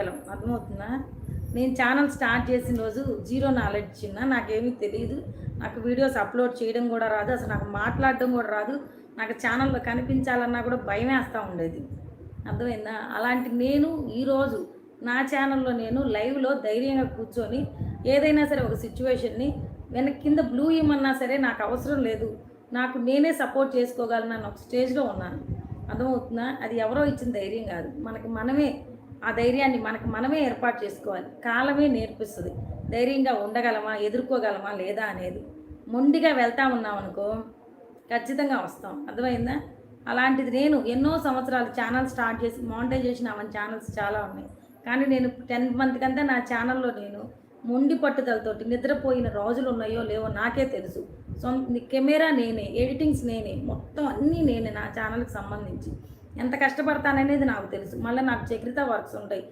అర్థమవుతుందా? నేను channel start చేసిన రోజు జీరో నాలెడ్జ్ చిన్న. నాకేమీ తెలీదు. నాకు వీడియోస్ అప్లోడ్ చేయడం కూడా రాదు. అసలు నాకు మాట్లాడడం కూడా రాదు. నాకు ఛానల్‌లో కనిపించాలన్నా కూడా భయమేస్తా ఉండేది. అర్థమైందా? అలాంటి నేను ఈరోజు నా ఛానల్‌లో నేను లైవ్‌లో ధైర్యంగా కూర్చొని ఏదైనా సరే ఒక సిట్యుయేషన్‌ని కింద బ్లూ ఇమ్మన్నా సరే నాకు అవసరం లేదు. నాకు నేనే సపోర్ట్ చేసుకోగలను ఒక స్టేజ్‌లో ఉన్నాను. అర్థమవుతుందా? అది ఎవరో ఇచ్చిన ధైర్యం కాదు. మనకి మనమే ఆ ధైర్యాన్ని మనకు మనమే ఏర్పాటు చేసుకోవాలి. కాలమే నేర్పిస్తుంది. ధైర్యంగా ఉండగలమా, ఎదుర్కోగలమా లేదా అనేది. మొండిగా వెళ్తా ఉన్నామనుకో ఖచ్చితంగా వస్తాం. అర్థమైందా? అలాంటిది నేను ఎన్నో సంవత్సరాలు ఛానల్ స్టార్ట్ చేసి మానిటైజేషన్ అవ్వని ఛానల్స్ చాలా ఉన్నాయి. కానీ నేను 10 మంత్ కంటే నా ఛానల్‌లో నేను మొండి పట్టుదలతోటి నిద్రపోయిన రోజులు ఉన్నాయో లేవో నాకే తెలుసు. కెమెరా నేనే, ఎడిటింగ్స్ నేనే, మొత్తం అన్నీ నేనే నా ఛానల్‌కి సంబంధించి. ఎంత కష్టపడతాననేది నాకు తెలుసు. మళ్ళీ నాకు చక్రిత వర్క్స్ ఉంటాయి.